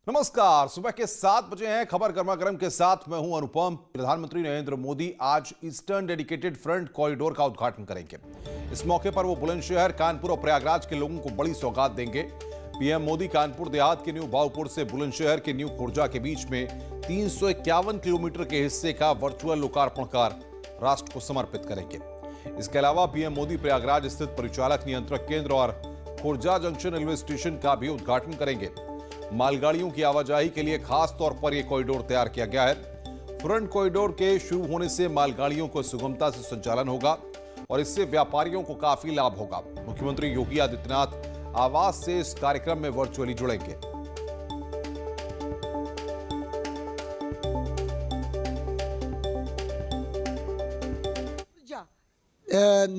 नमस्कार। सुबह के 7 बजे हैं। खबर गर्मा गर्म के साथ मैं हूं अनुपम। प्रधानमंत्री नरेंद्र मोदी आज ईस्टर्न डेडिकेटेड फ्रंट कॉरिडोर का उद्घाटन करेंगे। इस मौके पर वो बुलंदशहर, कानपुर और प्रयागराज के लोगों को बड़ी सौगात देंगे। पीएम मोदी कानपुर देहात के न्यू भाऊपुर से बुलंदशहर के न्यू खुर्जा के बीच में 351 किलोमीटर के हिस्से का वर्चुअल लोकार्पण कर राष्ट्र को समर्पित करेंगे। इसके अलावा पीएम मोदी प्रयागराज स्थित परिचालक नियंत्रक केंद्र और खुर्जा जंक्शन रेलवे स्टेशन का भी उद्घाटन करेंगे। मालगाड़ियों की आवाजाही के लिए खास तौर पर यह कॉरिडोर तैयार किया गया है। फ्रंट कॉरिडोर के शुरू होने से मालगाड़ियों को सुगमता से संचालन होगा और इससे व्यापारियों को काफी लाभ होगा। मुख्यमंत्री योगी आदित्यनाथ आवास से इस कार्यक्रम में वर्चुअली जुड़ेंगे।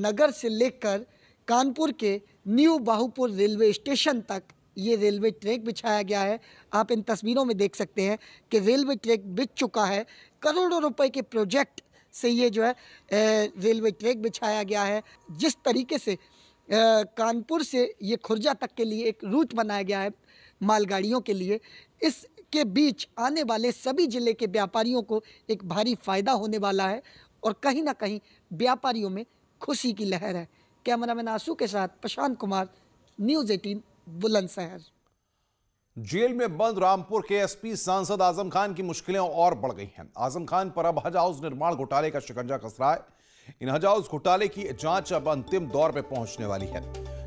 नगर से लेकर कानपुर के न्यू भाऊपुर रेलवे स्टेशन तक ये रेलवे ट्रैक बिछाया गया है। आप इन तस्वीरों में देख सकते हैं कि रेलवे ट्रैक बिछ चुका है। करोड़ों रुपए के प्रोजेक्ट से ये जो है रेलवे ट्रैक बिछाया गया है। जिस तरीके से कानपुर से ये खुर्जा तक के लिए एक रूट बनाया गया है मालगाड़ियों के लिए, इसके बीच आने वाले सभी जिले के व्यापारियों को एक भारी फायदा होने वाला है और कहीं ना कहीं व्यापारियों में खुशी की लहर है। कैमरामैन आंसू के साथ प्रशांत कुमार, न्यूज़ 18 बुलंदशहर। जेल में बंद रामपुर के एसपी सांसद आजम खान की मुश्किलें और बढ़ गई हैं। आजम खान पर अब हज हाउस निर्माण घोटाले का शिकंजा कस रहा है। इन हज हाउस घोटाले की जांच अब अंतिम दौर पे पहुंचने वाली है,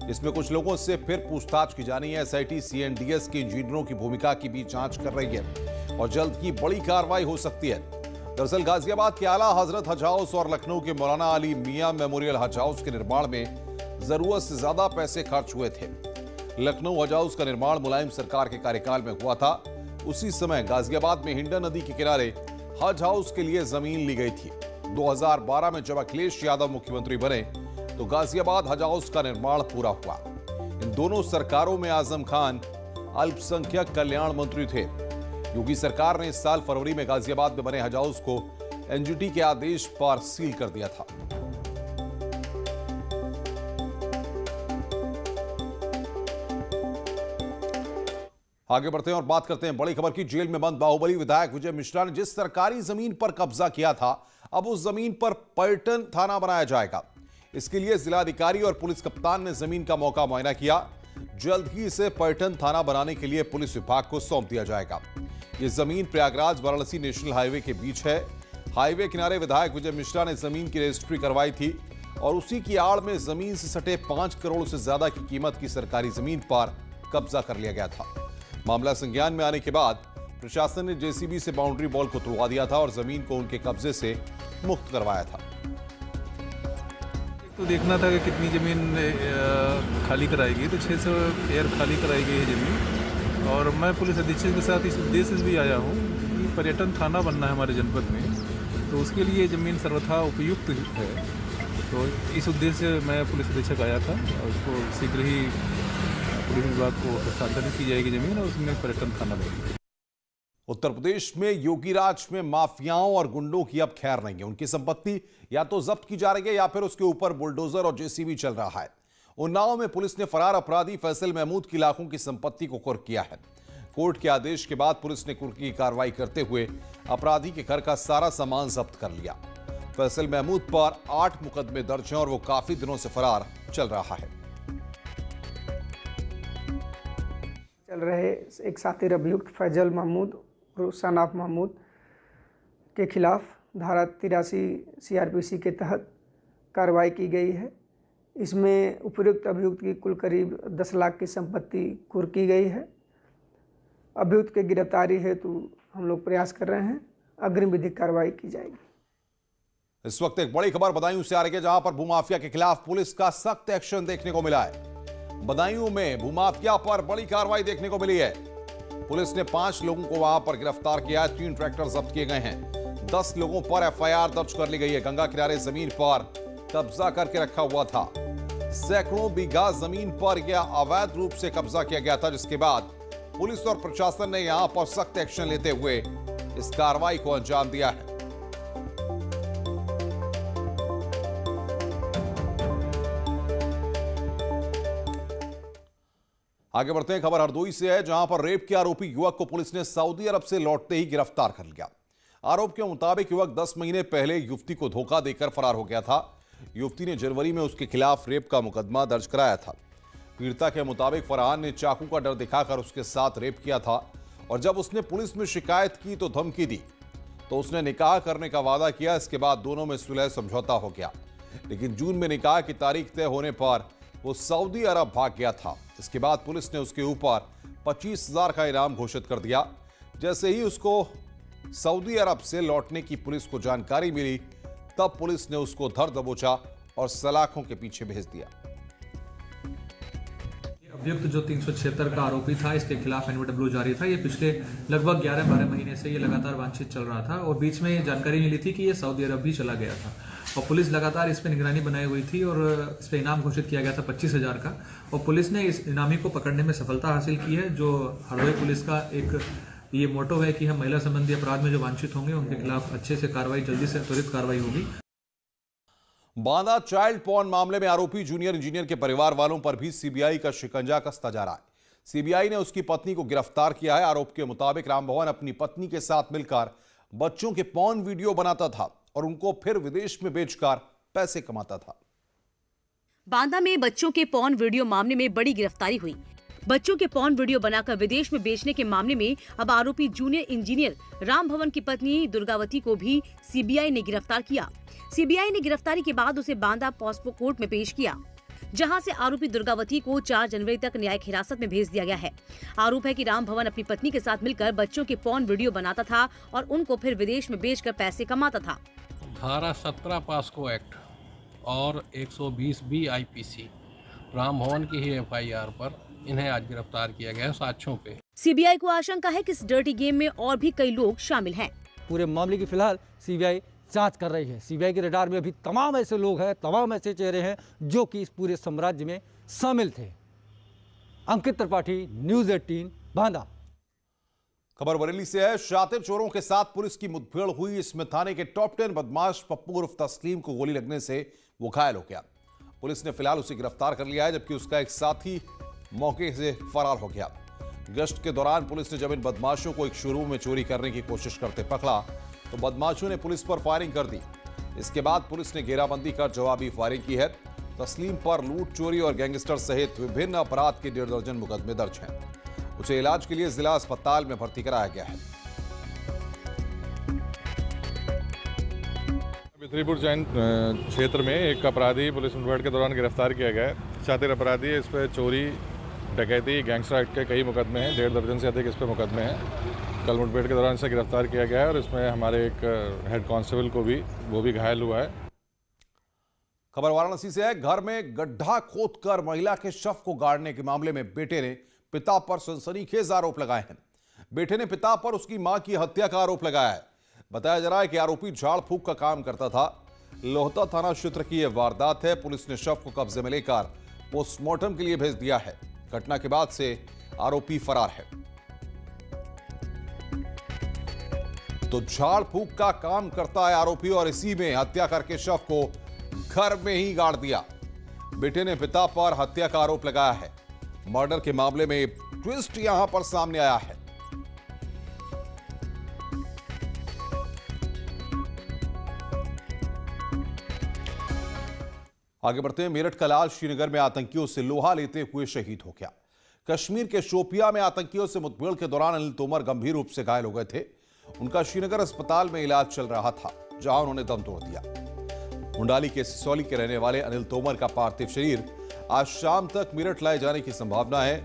जिसमें कुछ लोगों से फिर पूछताछ की जानी है। एसआईटी सीएनडीएस के इंजीनियरों की भूमिका की भी जांच कर रही है और जल्द की बड़ी कार्रवाई हो सकती है। दरअसल गाजियाबाद के आला हजरत हज हाउस और लखनऊ के मौलाना अली मियां मेमोरियल हज हाउस के निर्माण में जरूरत से ज्यादा पैसे खर्च हुए थे। लखनऊ हज हाउस का निर्माण मुलायम सरकार के कार्यकाल में हुआ था। उसी समय गाजियाबाद में हिंडन नदी के किनारे हज हाउस के लिए जमीन ली गई थी। 2012 में जब अखिलेश यादव मुख्यमंत्री बने तो गाजियाबाद हज हाउस का निर्माण पूरा हुआ। इन दोनों सरकारों में आजम खान अल्पसंख्यक कल्याण मंत्री थे। योगी सरकार ने इस साल फरवरी में गाजियाबाद में बने हज हाउस को एनजीटी के आदेश पर सील कर दिया था। आगे बढ़ते हैं और बात करते हैं बड़ी खबर की। जेल में बंद बाहुबली विधायक विजय मिश्रा ने जिस सरकारी जमीन पर कब्जा किया था, अब उस जमीन पर पर्यटन थाना बनाया जाएगा। इसके लिए जिलाधिकारी और पुलिस कप्तान ने जमीन का मौका मुआयना किया। जल्द ही इसे पर्यटन थाना बनाने के लिए पुलिस विभाग को सौंप दिया जाएगा। यह जमीन प्रयागराज वाराणसी नेशनल हाईवे के बीच है। हाईवे किनारे विधायक विजय मिश्रा ने जमीन की रजिस्ट्री करवाई थी और उसी की आड़ में जमीन से सटे 5 करोड़ से ज्यादा की कीमत की सरकारी जमीन पर कब्जा कर लिया गया था। मामला संज्ञान में आने के बाद प्रशासन ने जेसीबी से बाउंड्री वॉल को तोड़वा दिया था और जमीन को उनके कब्जे से मुक्त करवाया था। तो देखना था कि कितनी ज़मीन खाली कराएगी, तो 600 एयर खाली कराई गई है ज़मीन। और मैं पुलिस अधीक्षक के साथ इस उद्देश्य से भी आया हूँ कि पर्यटन थाना बनना है हमारे जनपद में, तो उसके लिए ज़मीन सर्वथा उपयुक्त है। तो इस उद्देश्य से मैं पुलिस अधीक्षक आया था और उसको शीघ्र ही पुलिस विभाग को हस्तांतरित की जाएगी ज़मीन और उसमें पर्यटन थाना बनेगा। उत्तर प्रदेश में योगी राज में माफियाओं और गुंडों की अब खैर नहीं है। उनकी संपत्ति या तो जब्त की जा रही है या फिर उसके ऊपर बुलडोजर और जेसीबी चल रहा है। उन्नाव में पुलिस ने फरार अपराधी फैसल महमूद की लाखों की संपत्ति को कुर्क किया है। कोर्ट के आदेश के बाद पुलिस ने कुर्क की कार्रवाई करते हुए अपराधी के घर का सारा सामान जब्त कर लिया। फैसल महमूद पर 8 मुकदमे दर्ज हैं और वो काफी दिनों से फरार चल रहा है। चल रहे एक साथी अभियुक्त फैजल महमूद और सनाफ महमूद के खिलाफ धारा 83 सीआरपीसी के तहत कार्रवाई की गई है। इसमें उपयुक्त अभियुक्त की कुल करीब 10 लाख की संपत्ति कुर्क की गई है। अभियुक्त की गिरफ्तारी हेतु हम लोग प्रयास कर रहे हैं। अग्रिम विधिक कार्रवाई की जाएगी। इस वक्त एक बड़ी खबर बदायूं से आ रही है, जहां पर भूमाफिया के खिलाफ पुलिस का सख्त एक्शन देखने को मिला है। बदायूं में भूमाफिया पर बड़ी कार्रवाई देखने को मिली है। पुलिस ने 5 लोगों को वहां पर गिरफ्तार किया है। 3 ट्रैक्टर जब्त किए गए हैं। 10 लोगों पर एफआईआर दर्ज कर ली गई है। गंगा किनारे जमीन पर कब्जा करके रखा हुआ था। सैकड़ों बीघा जमीन पर यह अवैध रूप से कब्जा किया गया था, जिसके बाद पुलिस और प्रशासन ने यहां पर सख्त एक्शन लेते हुए इस कार्रवाई को अंजाम दिया है। आगे बढ़ते हैं। खबर हरदोई से है, जहां पर रेप के आरोपी युवक को पुलिस ने सऊदी अरब से लौटते ही गिरफ्तार कर लिया। आरोप के मुताबिक युवक 10 महीने पहले युवती को धोखा देकर फरार हो गया था। युवती ने जनवरी में उसके खिलाफ रेप का मुकदमा दर्ज कराया था। पीड़िता के मुताबिक फरहान ने चाकू का डर दिखाकर उसके साथ रेप किया था और जब उसने पुलिस में शिकायत की तो धमकी दी, तो उसने निकाह करने का वादा किया। इसके बाद दोनों में सुलह समझौता हो गया, लेकिन जून में निकाह की तारीख तय होने पर वो सऊदी अरब भाग गया था। इसके बाद पुलिस ने उसके ऊपर 25,000 का इनाम घोषित कर दिया। जैसे ही उसको सऊदी अरब से लौटने की पुलिस को जानकारी मिली, तब पुलिस ने उसको धर दबोचा और सलाखों के पीछे भेज दिया। अभियुक्त जो 376 का आरोपी था, इसके खिलाफ एनओडब्ल्यू जारी था। ये पिछले लगभग 11-12 महीने से ये लगातार वांछित चल रहा था और बीच में जानकारी मिली थी कि ये सऊदी अरब भी चला गया था और पुलिस लगातार इस पर निगरानी बनाई हुई थी और इस पर इनाम घोषित किया गया था 25,000 का और पुलिस ने इस इनामी को पकड़ने में सफलता हासिल की है। जो हरदोई पुलिस का एक ये मोटो है कि हम महिला संबंधी अपराध में जो वांछित होंगे उनके खिलाफ अच्छे से कार्रवाई, जल्दी से त्वरित कार्रवाई होगी। बांदा चाइल्ड पॉर्न मामले में आरोपी जूनियर इंजीनियर के परिवार वालों पर भी सीबीआई का शिकंजा कसता जा रहा है। सीबीआई ने उसकी पत्नी को गिरफ्तार किया है। आरोप के मुताबिक रामभवन अपनी पत्नी के साथ मिलकर बच्चों के पॉर्न वीडियो बनाता था और उनको फिर विदेश में बेचकर पैसे कमाता था। बांदा में बच्चों के पॉर्न वीडियो मामले में बड़ी गिरफ्तारी हुई। बच्चों के पॉर्न वीडियो बनाकर विदेश में बेचने के मामले में अब आरोपी जूनियर इंजीनियर रामभवन की पत्नी दुर्गावती को भी सीबीआई ने गिरफ्तार किया। सीबीआई ने गिरफ्तारी के बाद उसे बांदा पॉस्को कोर्ट में पेश किया, जहां से आरोपी दुर्गावती को 4 जनवरी तक न्यायिक हिरासत में भेज दिया गया है। आरोप है कि रामभवन अपनी पत्नी के साथ मिलकर बच्चों के पॉर्न वीडियो बनाता था और उनको फिर विदेश में बेचकर पैसे कमाता था। धारा 17 पॉस्को एक्ट और 120B IPC रामभवन की ही FIR पर इन्हें आज गिरफ्तार किया गया है साक्ष्यों पे। सीबीआई को आशंका है कि इस डर्टी गेम में और भी कई लोग शामिल हैं। पूरे मामले की फिलहाल सीबीआई जांच कर रही है। सीबीआई के रडार में अभी तमाम ऐसे लोग हैं, तमाम ऐसे चेहरे हैं जो कि इस पूरे साम्राज्य में शामिल थे। अंकित त्रिपाठी, न्यूज़ 18 बांदा। खबर बरेली से है। शातिर चोरों के साथ पुलिस की मुठभेड़ हुई। इसमें थाने के टॉप 10 बदमाश पप्पू उर्फ तस्लीम को गोली लगने से वो घायल हो गया। पुलिस ने फिलहाल उसे गिरफ्तार कर लिया है, जबकि उसका एक साथी मौके से फरार हो गया। गश्त के दौरान पुलिस ने जब इन बदमाशों को एक शोरूम में चोरी करने की कोशिश करते पकड़ा तो बदमाशों ने पुलिस पर फायरिंग कर दी। इसके बाद पुलिस ने घेराबंदी कर जवाबी फायरिंग की है। तस्लीम पर लूट, चोरी और गैंगस्टर सहित विभिन्न अपराध के 1.5 दर्जन मुकदमे दर्ज हैं। उसे इलाज के लिए जिला अस्पताल में भर्ती कराया गया है। बिथरीपुर जैन क्षेत्र में एक अपराधी पुलिस मुठभेड़ के दौरान गिरफ्तार किया गया है। शातिर अपराधी है। इस पर चोरी, डकैती, गैंगस्टर एक्ट के कई मुकदमे हैं। 1.5 दर्जन से अधिक इस पर मुकदमे हैं। कल मुठभेड़ के दौरान इसे गिरफ्तार किया गया है और इसमें हमारे एक हेड कांस्टेबल को भी घायल हुआ है। खबर वाराणसी से है। घर में गड्ढा खोदकर महिला के शव को गाड़ने के मामले में बेटे ने पिता पर सनसनीखेज आरोप लगाए हैं। बेटे ने पिता पर उसकी मां की हत्या का आरोप लगाया है। बताया जा रहा है कि आरोपी झाड़ फूंक का काम करता था। लोहता थाना क्षेत्र की यह वारदात है। पुलिस ने शव को कब्जे में लेकर पोस्टमार्टम के लिए भेज दिया है। घटना के बाद से आरोपी फरार है। तो झाड़ फूंक का काम करता है आरोपी और इसी में हत्या करके शव को घर में ही गाड़ दिया। बेटे ने पिता पर हत्या का आरोप लगाया है। मर्डर के मामले में ट्विस्ट यहां पर सामने आया है। आगे बढ़ते हैं। मेरठ का लाल श्रीनगर में आतंकियों से लोहा लेते हुए शहीद हो गया। कश्मीर के शोपिया में आतंकियों से मुठभेड़ के दौरान अनिल तोमर गंभीर रूप से घायल हो गए थे। उनका श्रीनगर अस्पताल में इलाज चल रहा था, जहां उन्होंने दम तोड़ दिया। मुंडाली के सिसौली के रहने वाले अनिल तोमर का पार्थिव शरीर आज शाम तक मेरठ लाए जाने की संभावना है।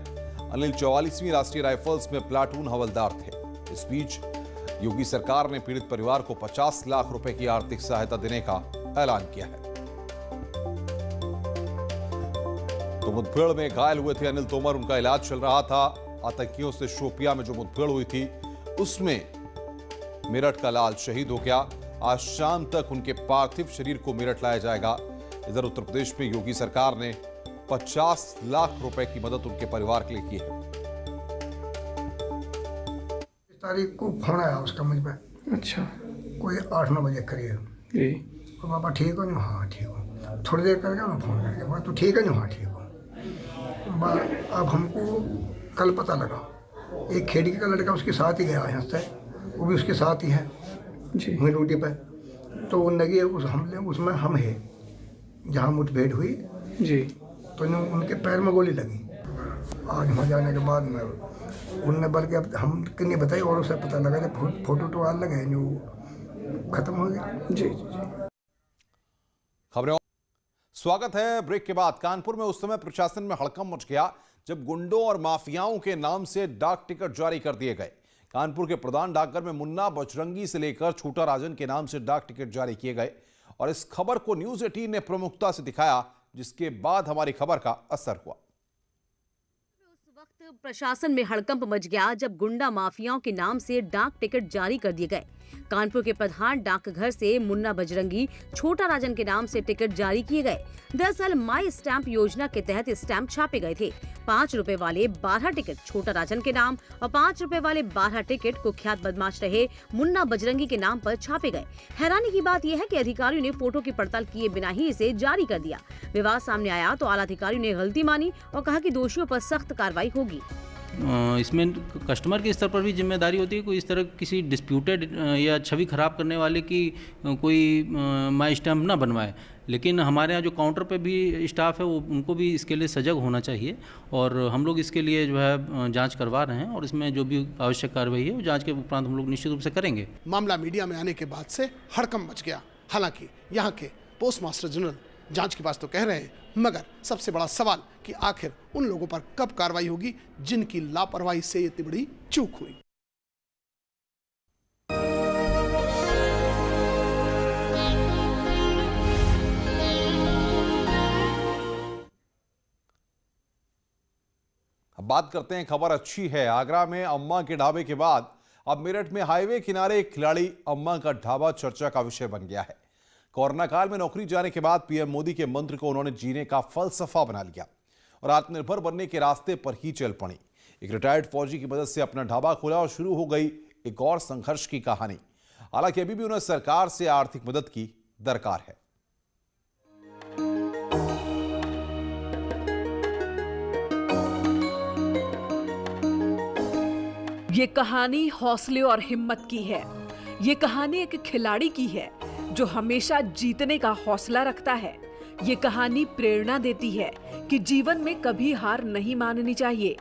अनिल 44वीं राष्ट्रीय राइफल्स में प्लाटून हवलदार थे। इस बीच योगी सरकार ने पीड़ित परिवार को 50 लाख रुपए की आर्थिक सहायता देने का ऐलान किया है। तो मुठभेड़ में घायल हुए थे अनिल तोमर, उनका इलाज चल रहा था। आतंकियों से शोपिया में जो मुठभेड़ हुई थी उसमें मेरठ का लाल शहीद हो गया। आज शाम तक उनके पार्थिव शरीर को मेरठ लाया जाएगा। इधर उत्तर प्रदेश में योगी सरकार ने 50 लाख रुपए की मदद उनके परिवार के लिए की है। इस तारीख को फोन आया उसका मुझ पे। अच्छा। कोई 8-9 बजे करीब। तो पापा ठीक हो? हाँ ठीक हो। थोड़ी देर करके मैं फोन करके बोला तू ठीक है? हाँ ठीक हो। अब हमको कल पता लगा, एक खेड़ी का लड़का उसके साथ ही गया यहाँ से, वो भी उसके साथ ही है जी वहीं ड्यूटी पे। तो वो लगी उस हमले उसमें हम है जहाँ मुठभेड़ हुई जी, तो उनके पैर में गोली लगी। आज वहाँ जाने के बाद में उनने बल्कि अब हम नहीं बताई और उसे पता लगा जब फोटो तो आ लगे जो खत्म हो गया जी। खबरें स्वागत है ब्रेक के बाद। कानपुर में उस समय प्रशासन में हड़कंप मच गया जब गुंडों और माफियाओं के नाम से डाक टिकट जारी कर दिए गए। कानपुर के प्रधान डाकघर में मुन्ना बजरंगी से लेकर छोटा राजन के नाम से डाक टिकट जारी किए गए और इस खबर को न्यूज 18 ने प्रमुखता से दिखाया, जिसके बाद हमारी खबर का असर हुआ। उस वक्त प्रशासन में हड़कंप मच गया जब गुंडा माफियाओं के नाम से डाक टिकट जारी कर दिए गए। कानपुर के प्रधान डाकघर से मुन्ना बजरंगी, छोटा राजन के नाम से टिकट जारी किए गए। दरअसल माई स्टैंप योजना के तहत स्टैंप छापे गए थे। 5 रुपए वाले 12 टिकट छोटा राजन के नाम और 5 रुपए वाले 12 टिकट कुख्यात बदमाश रहे मुन्ना बजरंगी के नाम पर छापे गए। हैरानी की बात यह है कि अधिकारियों ने फोटो की पड़ताल किए बिना ही इसे जारी कर दिया। विवाद सामने आया तो आला अधिकारियों ने गलती मानी और कहा कि दोषियों पर सख्त कार्रवाई होगी। इसमें कस्टमर के स्तर पर भी जिम्मेदारी होती है। कोई इस तरह किसी डिस्प्यूटेड या छवि खराब करने वाले की कोई माई स्टैम्प ना बनवाए। लेकिन हमारे यहाँ जो काउंटर पे भी स्टाफ है वो उनको भी इसके लिए सजग होना चाहिए और हम लोग इसके लिए जो है जांच करवा रहे हैं और इसमें जो भी आवश्यक कार्रवाई है वो जांच के उपरांत हम लोग निश्चित रूप से करेंगे। मामला मीडिया में आने के बाद से हड़कंप मच गया। हालांकि यहाँ के पोस्ट मास्टर जनरल जांच की बात तो कह रहे हैं, मगर सबसे बड़ा सवाल कि आखिर उन लोगों पर कब कार्रवाई होगी जिनकी लापरवाही से इतनी बड़ी चूक हुई। अब बात करते हैं, खबर अच्छी है। आगरा में अम्मा के ढाबे के बाद अब मेरठ में हाईवे किनारे एक खिलाड़ी अम्मा का ढाबा चर्चा का विषय बन गया है। कोरोना काल में नौकरी जाने के बाद पीएम मोदी के मंत्र को उन्होंने जीने का फलसफा बना लिया और आत्मनिर्भर बनने के रास्ते पर ही चल पड़ी। एक रिटायर्ड फौजी की मदद से अपना ढाबा खोला और शुरू हो गई एक और संघर्ष की कहानी। हालांकि अभी भी उन्हें सरकार से आर्थिक मदद की दरकार है। ये कहानी हौसले और हिम्मत की है। ये कहानी एक खिलाड़ी की है जो हमेशा जीतने का हौसला रखता है। ये कहानी प्रेरणा देती है कि जीवन में कभी हार नहीं माननी चाहिए।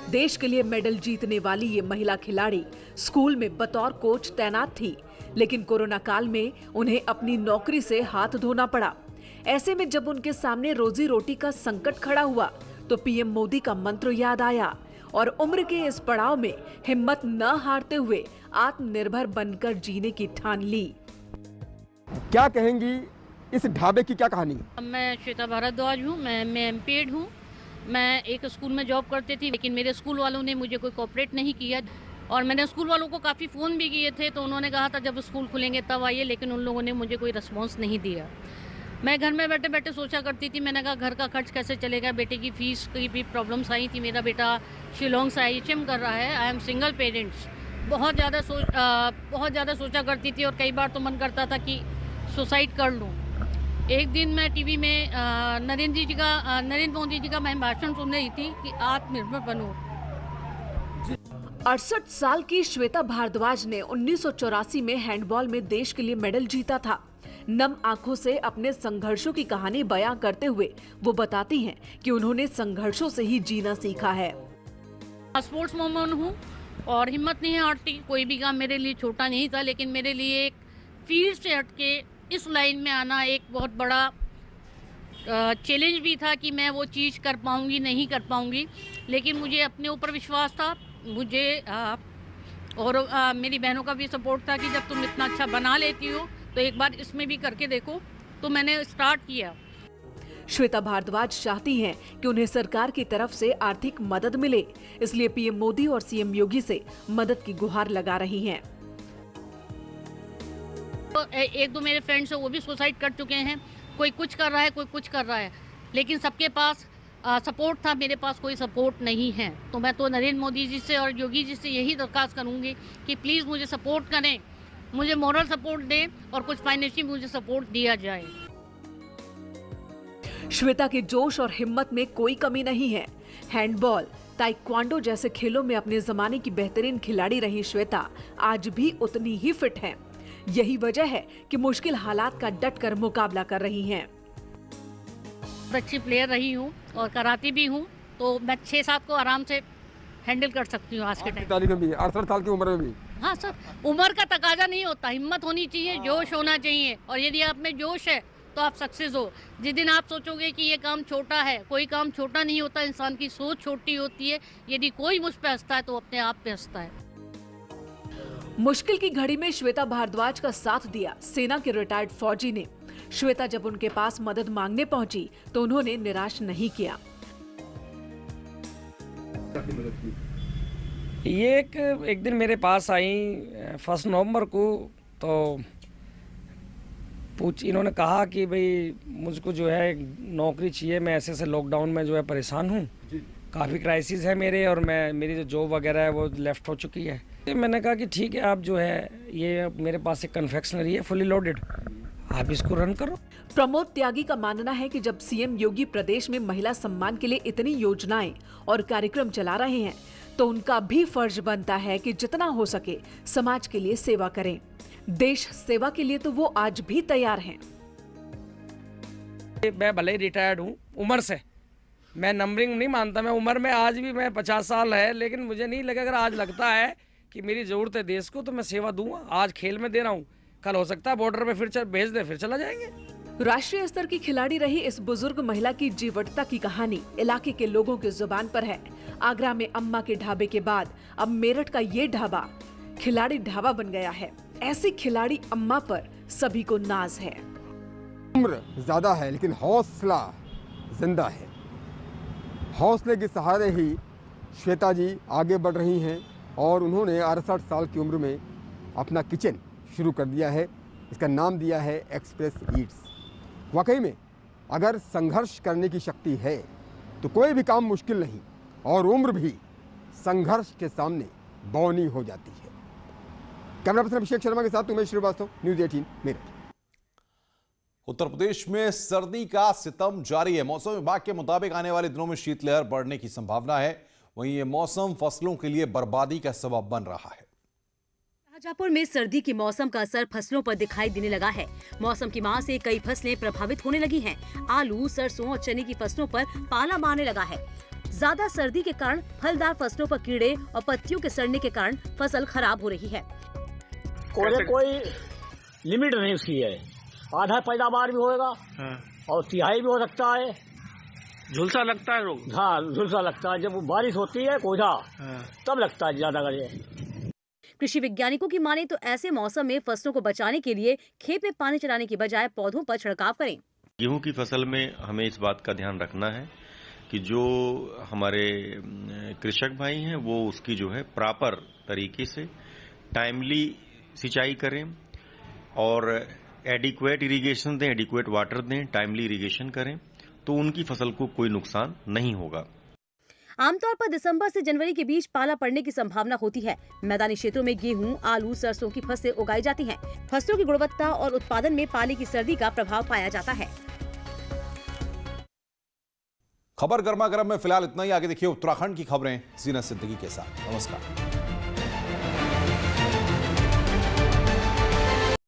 देश के लिए मेडल जीतने वाली ये महिला खिलाड़ी स्कूल में बतौर कोच तैनात थी, लेकिन कोरोना काल में उन्हें अपनी नौकरी से हाथ धोना पड़ा। ऐसे में जब उनके सामने रोजी रोटी का संकट खड़ा हुआ तो पीएम मोदी का मंत्र याद आया और उम्र के इस पड़ाव में हिम्मत न हारते हुए आत्मनिर्भर बनकर जीने की ठान ली। क्या कहेंगी इस ढाबे की, क्या कहानी? मैं श्वेता भारद्वाज हूँ। मैं एमपीएड हूँ। मैं एक स्कूल में जॉब करती थी, लेकिन मेरे स्कूल वालों ने मुझे कोई कोऑपरेट नहीं किया और मैंने स्कूल वालों को काफ़ी फ़ोन भी किए थे, तो उन्होंने कहा था जब स्कूल खुलेंगे तब आइए, लेकिन उन लोगों ने मुझे कोई रिस्पॉन्स नहीं दिया। मैं घर में बैठे बैठे सोचा करती थी, मैंने कहा घर का खर्च कैसे चलेगा, बेटे की फ़ीस की भी प्रॉब्लम्स आई थी। मेरा बेटा शिलोंग से IHM कर रहा है। I am single parents. बहुत ज़्यादा सोचा करती थी और कई बार तो मन करता था कि सुसाइड कर लूँ। एक दिन मैं टीवी में नरेंद्र मोदी जी का मैं भाषण सुन रही थी कि आत्मनिर्भर बनो। 68 साल की श्वेता भारद्वाज ने 1984 में हैंडबॉल में देश के लिए मेडल जीता था। नम आंखों से अपने संघर्षों की कहानी बयां करते हुए वो बताती हैं कि उन्होंने संघर्षों से ही जीना सीखा है। स्पोर्ट्स वुमन हूँ और हिम्मत नहीं हारती। कोई भी काम मेरे लिए छोटा नहीं था, लेकिन मेरे लिए एक फील्ड से हटके इस लाइन में आना एक बहुत बड़ा चैलेंज भी था कि मैं वो चीज़ कर पाऊंगी नहीं कर पाऊंगी, लेकिन मुझे अपने ऊपर विश्वास था। मुझे और मेरी बहनों का भी सपोर्ट था कि जब तुम इतना अच्छा बना लेती हो तो एक बार इसमें भी करके देखो, तो मैंने स्टार्ट किया। श्वेता भारद्वाज चाहती हैं कि उन्हें सरकार की तरफ से आर्थिक मदद मिले, इसलिए पीएम मोदी और सीएम योगी से मदद की गुहार लगा रही हैं। तो एक दो मेरे फ्रेंड्स हैं वो भी सुसाइड कर चुके हैं। कोई कुछ कर रहा है, कोई कुछ कर रहा है, लेकिन सबके पास सपोर्ट था। मेरे पास कोई सपोर्ट नहीं है। तो मैं तो नरेंद्र मोदी जी से और योगी जी से यही दरख्वास्त करूंगी कि प्लीज़ मुझे सपोर्ट करें, मुझे मॉरल सपोर्ट दें और कुछ फाइनेंशियल मुझे सपोर्ट दिया जाए। श्वेता के जोश और हिम्मत में कोई कमी नहीं है। हैंडबॉल, ताइक्वांडो जैसे खेलों में अपने जमाने की बेहतरीन खिलाड़ी रही श्वेता आज भी उतनी ही फिट हैं। यही वजह है कि मुश्किल हालात का डटकर मुकाबला कर रही हैं। अच्छी प्लेयर रही हूँ और कराती भी हूँ, तो मैं 6-7 को आराम से हैंडल कर सकती हूँ आज के टाइम। तारीख में भी 68 साल की उम्र में भी। हाँ सर, उम्र का तकाजा नहीं होता, हिम्मत होनी चाहिए, जोश होना चाहिए, और यदि आप में जोश है तो आप सक्सेस हो। जिस दिन आप सोचोगे कि ये काम छोटा है, कोई काम छोटा नहीं होता, इंसान की सोच छोटी होती है। यदि कोई मुझ पे हंसता है तो अपने आप पे हंसता है। मुश्किल की घड़ी में श्वेता भारद्वाज का साथ दिया सेना के रिटायर्ड फौजी ने। श्वेता जब उनके पास मदद मांगने पहुंची तो उन्होंने निराश नहीं किया। ये एक दिन मेरे पास आई 1 नवंबर को, तो इन्होंने कहा कि भाई मुझको जो है नौकरी चाहिए, मैं ऐसे लॉकडाउन में जो है परेशान हूँ, काफ़ी क्राइसिस है मेरे, और मेरी जो जॉब वगैरह है वो लेफ्ट हो चुकी है। मैंने कहा कि ठीक है, आप जो है ये मेरे पास एक कन्फेक्शनरी है फुली लोडेड, आप इसको रन करो। प्रमोद त्यागी का मानना है कि जब सीएम योगी प्रदेश में महिला सम्मान के लिए इतनी योजनाएं और कार्यक्रम चला रहे हैं तो उनका भी फर्ज बनता है कि जितना हो सके समाज के लिए सेवा करें। देश सेवा के लिए तो वो आज भी तैयार हैं। मैं भले ही रिटायर्ड हूँ उम्र से, मैं नंबरिंग नहीं मानता, मैं उम्र में आज भी मैं 50 साल है, लेकिन मुझे नहीं लगा, अगर आज लगता है कि मेरी जरूरत है देश को तो मैं सेवा दूंगा। आज खेल में दे रहा हूँ, कल हो सकता है बॉर्डर पे फिर भेज दे, फिर चला जाएंगे। राष्ट्रीय स्तर की खिलाड़ी रही इस बुजुर्ग महिला की जीवटता की कहानी इलाके के लोगों की जुबान पर है। आगरा में अम्मा के ढाबे के बाद अब मेरठ का ये ढाबा खिलाड़ी ढाबा बन गया है। ऐसी खिलाड़ी अम्मा पर सभी को नाज है। उम्र ज्यादा है लेकिन हौसला जिंदा है। हौसले के सहारे ही श्वेता जी आगे बढ़ रही हैं और उन्होंने 68 साल की उम्र में अपना किचन शुरू कर दिया है। इसका नाम दिया है एक्सप्रेस ईट्स। वाकई में अगर संघर्ष करने की शक्ति है तो कोई भी काम मुश्किल नहीं, और उम्र भी संघर्ष के सामने बौनी हो जाती है। कैमरा पर्सन अभिषेक शर्मा के साथ उमेश श्रीवास्तव, न्यूज़ 18 मेरठ। उत्तर प्रदेश में सर्दी का सितम जारी है। मौसम विभाग के मुताबिक आने वाले दिनों में शीतलहर बढ़ने की संभावना है। वहीं ये मौसम फसलों के लिए बर्बादी का सबब बन रहा है। शाहजहांपुर में सर्दी के मौसम का असर फसलों पर दिखाई देने लगा है। मौसम की मार से कई फसलें प्रभावित होने लगी हैं। आलू, सरसों और चने की फसलों पर पाला मारने लगा है। ज्यादा सर्दी के कारण फलदार फसलों पर कीड़े और पत्तियों के सड़ने के कारण फसल खराब हो रही है। कोई लिमिट नहीं उसकी है, आधा पैदावार भी होगा और तिहाई भी हो सकता है। झुलसा लगता है रोग? हाँ, झुलसा लगता है। जब वो बारिश होती है कोझा तब लगता है ज्यादा करे। कृषि वैज्ञानिकों की माने तो ऐसे मौसम में फसलों को बचाने के लिए खेत में पानी चलाने की बजाय पौधों पर छिड़काव करें। गेहूं की फसल में हमें इस बात का ध्यान रखना है कि जो हमारे कृषक भाई हैं वो उसकी जो है प्रॉपर तरीके से टाइमली सिंचाई करें और एडिक्वेट इरिगेशन दें, एडिक्वेट वाटर दें, टाइमली इरिगेशन करें, तो उनकी फसल को कोई नुकसान नहीं होगा। आमतौर पर दिसंबर से जनवरी के बीच पाला पड़ने की संभावना होती है। मैदानी क्षेत्रों में गेहूं, आलू, सरसों की फसलें उगाई जाती हैं। फसलों की गुणवत्ता और उत्पादन में पाले की सर्दी का प्रभाव पाया जाता है। खबर गर्मा गर्म में फिलहाल इतना ही। आगे देखिए उत्तराखंड की खबरें जीनत सिद्दीकी के साथ। नमस्कार।